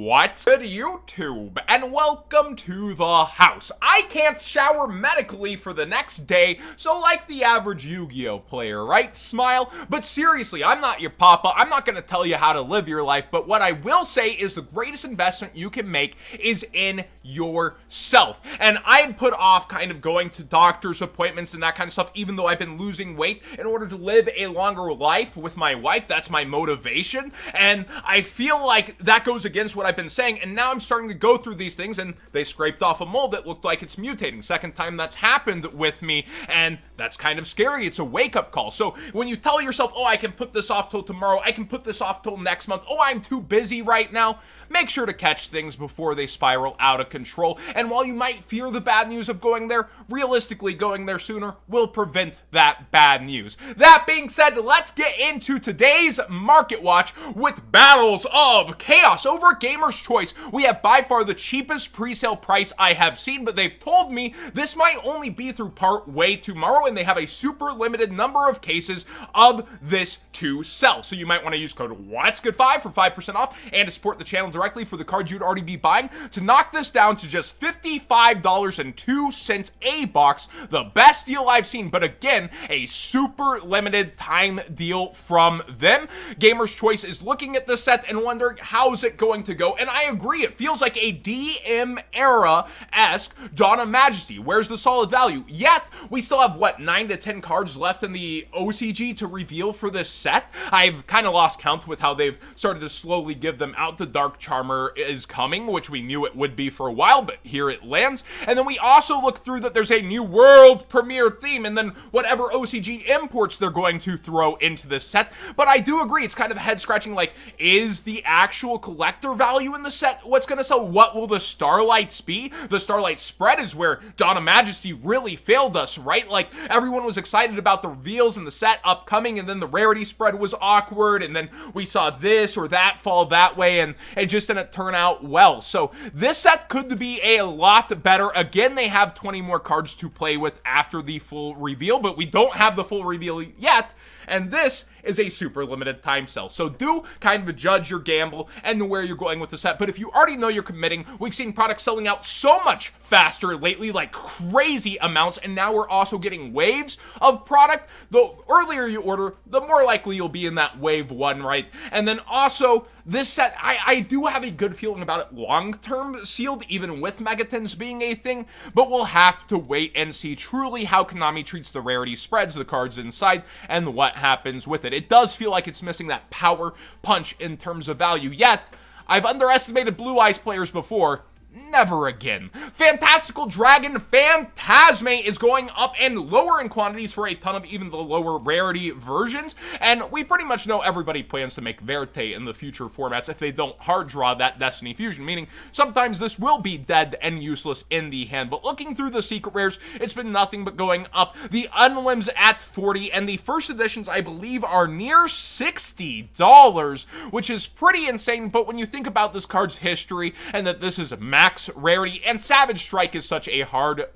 What's good, YouTube? And welcome to the house. I can't shower medically for the next day, so like the average Yu-Gi-Oh player, right? Smile. But seriously, I'm not your papa. I'm not going to tell you how to live your life, but what I will say is the greatest investment you can make is in yourself. And I had put off kind of going to doctor's appointments and that kind of stuff, even though I've been losing weight in order to live a longer life with my wife. That's my motivation. And I feel like that goes against what I've been saying, and now I'm starting to go through these things, and they scraped off a mole that looked like it's mutating. Second time that's happened with me, and that's kind of scary. It's a wake-up call. So when you tell yourself, oh, I can put this off till tomorrow, I can put this off till next month, oh, I'm too busy right now, make sure to catch things before they spiral out of control. And while you might fear the bad news of going there, realistically going there sooner will prevent that bad news. That being said, let's get into today's Market Watch with Battles of Chaos. Over at Gamer's Choice, we have by far the cheapest pre-sale price I have seen, but they've told me this might only be through part way tomorrow, and they have a super limited number of cases of this to sell. So you might want to use code WhatsGood5 for 5% off and to support the channel directly for the cards you'd already be buying to knock this down to just $55.02 a box. The best deal I've seen, but again, a super limited time deal from them. Gamer's Choice is looking at this set and wondering how's it going to go, and I agree, it feels like a DM era-esque Dawn of Majesty. Where's the solid value? Yet, we still have, what, 9 to 10 cards left in the OCG to reveal for this set? I've kind of lost count with how they've started to slowly give them out. The Dark Charmer is coming, which we knew it would be for a while, but here it lands. And then we also look through that there's a new world premiere theme, and then whatever OCG imports they're going to throw into this set. But I do agree, it's kind of head-scratching, like, is the actual collector value in the set what's going to sell? What will the Starlights be? The Starlight spread is where Dawn of Majesty really failed us, right? Like, everyone was excited about the reveals and the set upcoming, and then the rarity spread was awkward, and then we saw this or that fall that way, and it just didn't turn out well. So this set could be a lot better. Again, they have 20 more cards to play with after the full reveal, but we don't have the full reveal yet, and this is a super limited time sale. So do kind of judge your gamble and where you're going with the set. But if you already know you're committing, we've seen products selling out so much faster lately, like crazy amounts, and now we're also getting waves of product. The earlier you order, the more likely you'll be in that wave one, right? And then also, this set, I do have a good feeling about it long-term sealed, even with Megatons being a thing, but we'll have to wait and see truly how Konami treats the rarity spreads, the cards inside, and what happens with it. It does feel like it's missing that power punch in terms of value, yet I've underestimated Blue Eyes players before. Never again. Fantastical Dragon Phantasme is going up and lower in quantities for a ton of even the lower rarity versions, and we pretty much know everybody plans to make Verte in the future formats if they don't hard draw that Destiny Fusion, meaning sometimes this will be dead and useless in the hand. But looking through the secret rares, it's been nothing but going up. The Unlims at 40, and the first editions, I believe, are near $60, which is pretty insane. But when you think about this card's history and that this is max rarity, and Savage Strike is such a hard,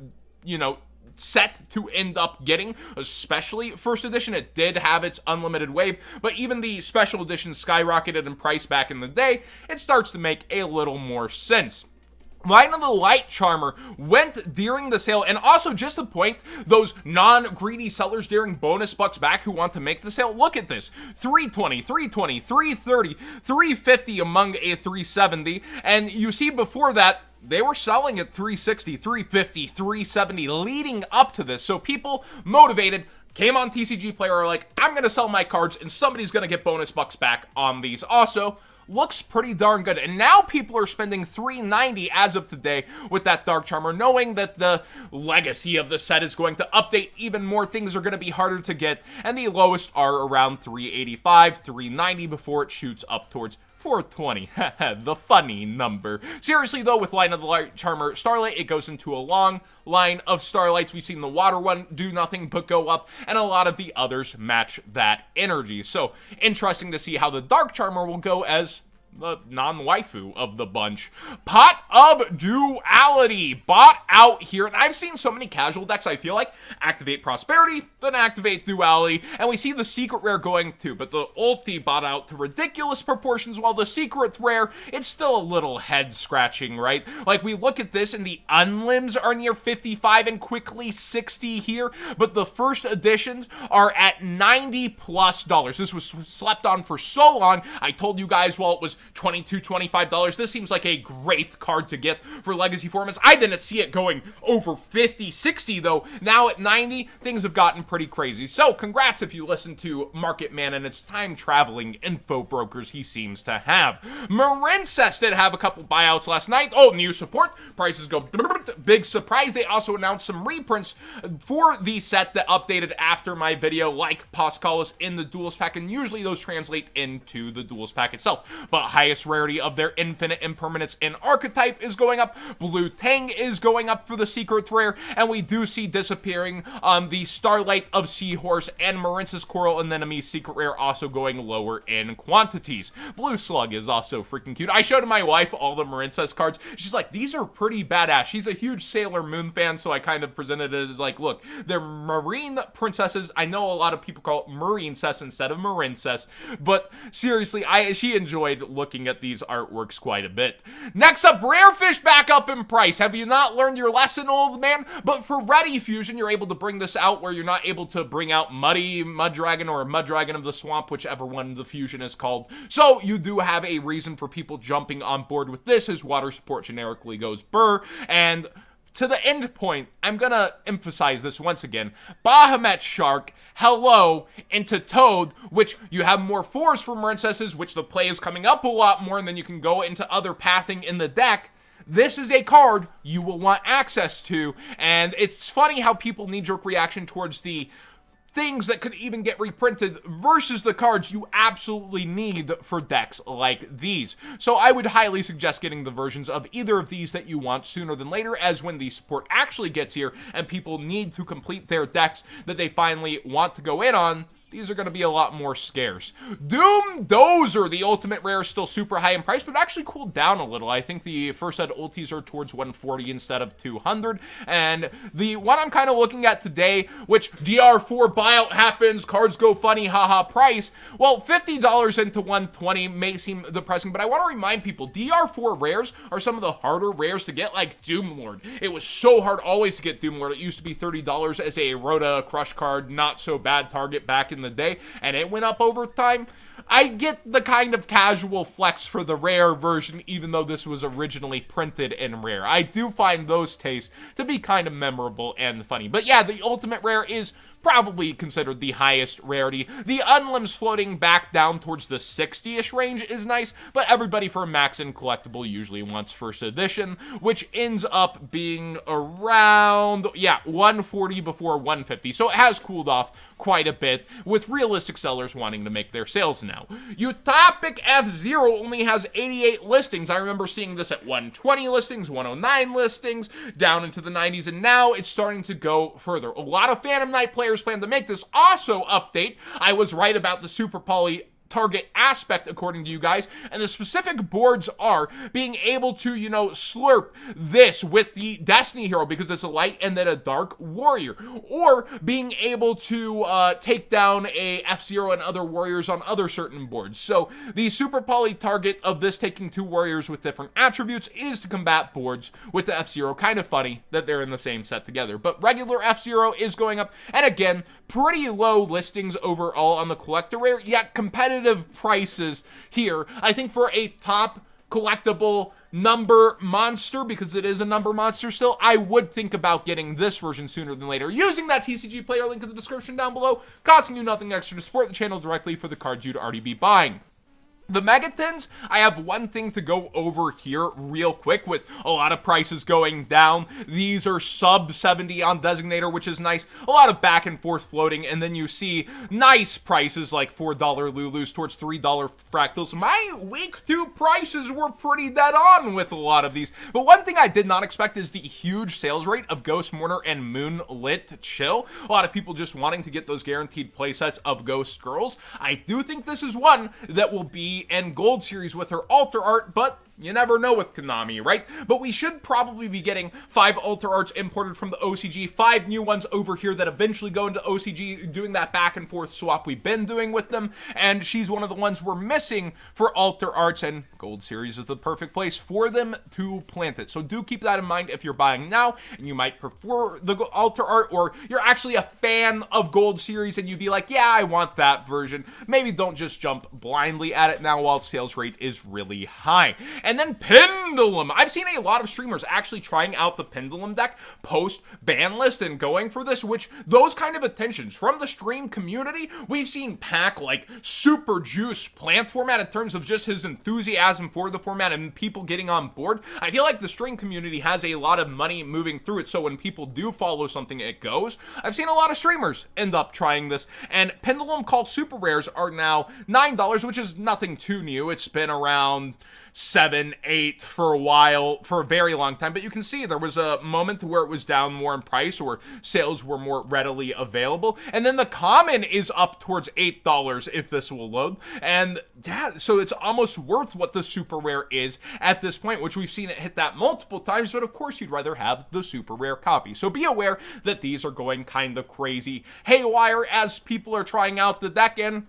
set to end up getting, especially first edition. It did have its unlimited wave, but even the special edition skyrocketed in price back in the day. It starts to make a little more sense. Line of the Light Charmer went during the sale, and also just to point those non-greedy sellers during bonus bucks back who want to make the sale, look at this. 320, 320, 330, 350 among a 370, and you see before that, they were selling at 360, 350, 370 leading up to this. So people motivated came on TCG Player are like, I'm going to sell my cards and somebody's going to get bonus bucks back on these. Also, looks pretty darn good. And now people are spending $390 as of today with that Dark Charmer, knowing that the legacy of the set is going to update even more. Things are going to be harder to get, and the lowest are around $385, $390 before it shoots up towards $420. The funny number. Seriously though, with Line of the Light Charmer Starlight, it goes into a long line of Starlights. We've seen the water one do nothing but go up, and a lot of the others match that energy. So interesting to see how the Dark Charmer will go as the non-waifu of the bunch. Pot of Duality bought out here, and I've seen so many casual decks, I feel like, activate Prosperity, then activate Duality, and we see the secret rare going too, but the ulti bought out to ridiculous proportions, while the secret rare, it's still a little head scratching, right? Like, we look at this and the unlims are near 55 and quickly 60 here, but the first editions are at $90+. This was slept on for so long. I told you guys, while it was $22, $25, this seems like a great card to get for Legacy formats. I didn't see it going over 50, 60 though. Now at 90, things have gotten pretty crazy. So congrats if you listen to Market Man and its time traveling info brokers he seems to have. Marincess did have a couple buyouts last night. Oh, new support. Prices go big surprise. They also announced some reprints for the set that updated after my video, like Poscalis in the Duelist pack, and usually those translate into the Duelist pack itself. But highest rarity of their Infinite Impermanence in Archetype is going up. Blue Tang is going up for the secret rare, and we do see disappearing the Starlight of Seahorse and Marincess Coral Anemone secret rare also going lower in quantities. Blue Slug is also freaking cute. I showed my wife all the Marincess cards. She's like, these are pretty badass. She's a huge Sailor Moon fan, so I kind of presented it as like, look, they're marine princesses. I know a lot of people call it Marincess instead of Marincess, but seriously, she enjoyed looking at these artworks quite a bit. Next up, rare fish back up in price. Have you not learned your lesson, old man? But for Ready Fusion, you're able to bring this out where you're not able to bring out Muddy Mud Dragon or Mud Dragon of the Swamp, whichever one the fusion is called. So you do have a reason for people jumping on board with this, as water support generically goes burr. And to the end point, I'm gonna emphasize this once again. Bahamut Shark, hello, into Toad, which you have more 4s for Marincesses, which the play is coming up a lot more, and then you can go into other pathing in the deck. This is a card you will want access to, and it's funny how people knee-jerk reaction towards the things that could even get reprinted versus the cards you absolutely need for decks like these. So I would highly suggest getting the versions of either of these that you want sooner than later, as when the support actually gets here and people need to complete their decks that they finally want to go in on, these are going to be a lot more scarce. Doom Dozer, the ultimate rare, is still super high in price, but actually cooled down a little. I think the first set ultis are towards 140 instead of 200. And the one I'm kind of looking at today, which DR4 buyout happens, cards go funny, haha, price. Well, $50 into 120 may seem depressing, but I want to remind people, DR4 rares are some of the harder rares to get, like Doomlord. It was so hard always to get Doomlord. It used to be $30 as a Rhoda Crush card, not so bad target back in the day, and it went up over time. I get the kind of casual flex for the rare version, even though this was originally printed in rare. I do find those tastes to be kind of memorable and funny. But yeah, the ultimate rare is probably considered the highest rarity. The unlims floating back down towards the 60-ish range is nice, but everybody for a max-in collectible usually wants first edition, which ends up being around, yeah, 140 before 150. So it has cooled off quite a bit, with realistic sellers wanting to make their sales now. Utopic FZero only has 88 listings. I remember seeing this at 120 listings, 109 listings, down into the 90s, and now it's starting to go further. A lot of Phantom Knight players plan to make this also update. I was right about the Super Poly target aspect, according to you guys, and the specific boards are being able to, you know, slurp this with the Destiny Hero because it's a light and then a dark warrior, or being able to take down a FZero and other warriors on other certain boards. So the Super Poly target of this taking 2 warriors with different attributes is to combat boards with the FZero. Kind of funny that they're in the same set together, but regular FZero is going up, and again, pretty low listings overall on the collector rare, yet competitive prices here. I think for a top collectible number monster, because it is a number monster still, I would think about getting this version sooner than later, using that TCG player link in the description down below, costing you nothing extra to support the channel directly for the cards you'd already be buying. The Megatons, I have one thing to go over here real quick. With a lot of prices going down, these are sub 70 on Designator, which is nice. A lot of back and forth floating, and then you see nice prices like $4 Lulus towards $3 Fractals. My week 2 prices were pretty dead on with a lot of these. But one thing I did not expect is the huge sales rate of Ghost Mourner and Moonlit Chill. A lot of people just wanting to get those guaranteed playsets of Ghost Girls. I do think this is one that will be in Gold Series with her altar art, but You never know with Konami, right? But we should probably be getting 5 Alter Arts imported from the OCG, 5 new ones over here that eventually go into OCG, doing that back and forth swap we've been doing with them, and she's one of the ones we're missing for Alter Arts, and Gold Series is the perfect place for them to plant it. So do keep that in mind if you're buying now, and you might prefer the Alter Art, or you're actually a fan of Gold Series and you'd be like, yeah, I want that version. Maybe don't just jump blindly at it now while its sales rate is really high. And then Pendulum. I've seen a lot of streamers actually trying out the Pendulum deck post ban list and going for this, which those kind of attentions from the stream community, we've seen Pack like super juice plant format in terms of just his enthusiasm for the format and people getting on board. I feel like the stream community has a lot of money moving through it, so when people do follow something, it goes. I've seen a lot of streamers end up trying this, and Pendulum called super rares are now $9, which is nothing too new. It's been around 7, 8 for a while, for a very long time, but you can see there was a moment where it was down more in price or sales were more readily available, and then the common is up towards $8 if this will load, and yeah, so it's almost worth what the super rare is at this point, which we've seen it hit that multiple times, but of course you'd rather have the super rare copy. So be aware that these are going kind of crazy haywire as people are trying out the deck, and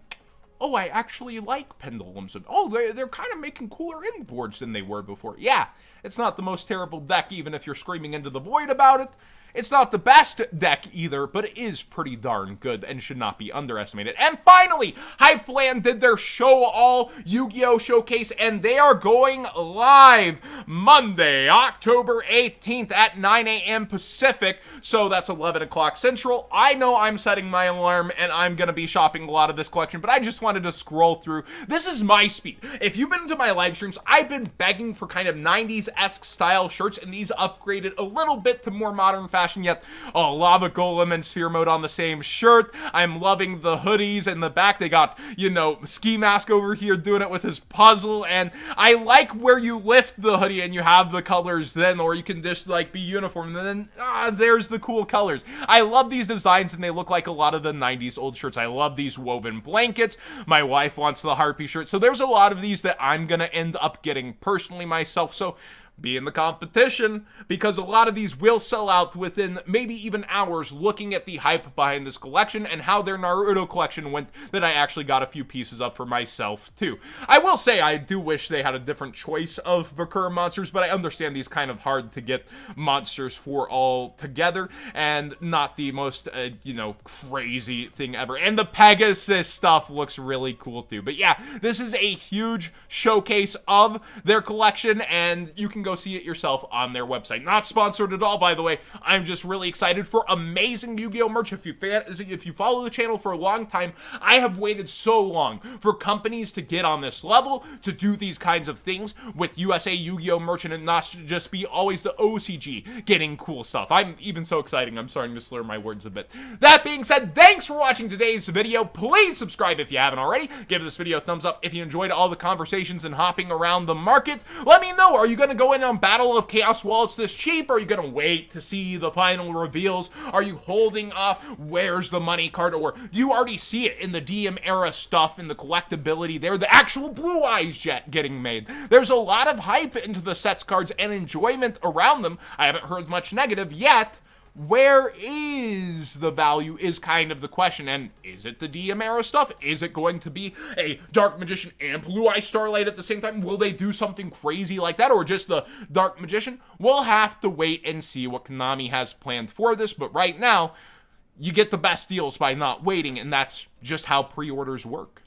oh, I actually like Pendulums. Oh, they're kind of making cooler inboards than they were before. Yeah, it's not the most terrible deck, even if you're screaming into the void about it. It's not the best deck either, but it is pretty darn good and should not be underestimated. And finally, Hypeland did their Show All Yu-Gi-Oh! Showcase, and they are going live Monday, October 18th at 9 a.m. Pacific, so that's 11 o'clock Central. I know I'm setting my alarm, and I'm going to be shopping a lot of this collection, but I just wanted to scroll through. This is my speed. If you've been to my live streams, I've been begging for kind of 90s-esque style shirts, and these upgraded a little bit to more modern fashion. Yet, oh, Lava Golem and Sphere Mode on the same shirt. I'm loving the hoodies in the back. They got, you know, Ski Mask over here doing it with his puzzle, and I like where you lift the hoodie and you have the colors then, or you can just like be uniform and then there's the cool colors. I love these designs and they look like a lot of the 90s old shirts. I love these woven blankets. My wife wants the Harpy shirt, so there's a lot of these that I'm gonna end up getting personally myself, so be in the competition, because a lot of these will sell out within maybe even hours, looking at the hype behind this collection and how their Naruto collection went that I actually got a few pieces of for myself too. I will say I do wish they had a different choice of Bakura monsters, but I understand these kind of hard to get monsters for all together and not the most, you know, crazy thing ever. And the Pegasus stuff looks really cool too. But yeah, this is a huge showcase of their collection, and you can go see it yourself on their website. Not sponsored at all, by the way. I'm just really excited for amazing Yu-Gi-Oh! Merch. If you follow the channel for a long time, I have waited so long for companies to get on this level, to do these kinds of things with USA Yu-Gi-Oh! Merch, and not just be always the OCG getting cool stuff. I'm even so exciting, I'm starting to slur my words a bit. That being said, thanks for watching today's video. Please subscribe if you haven't already. Give this video a thumbs up if you enjoyed all the conversations and hopping around the market. Let me know, are you going to go in on Battle of Chaos while it's this cheap? Are you gonna wait to see the final reveals? Are you holding off? Where's the money card? Or do you already see it in the DM era stuff, in the collectability there, the actual Blue Eyes jet getting made? There's a lot of hype into the sets cards and enjoyment around them. I haven't heard much negative yet. Where is the value is kind of the question, and is it the DM era stuff? Is it going to be a Dark Magician and Blue Eye Starlight at the same time? Will they do something crazy like that, or just the Dark Magician? We'll have to wait and see what Konami has planned for this, but right now, you get the best deals by not waiting, and that's just how pre-orders work.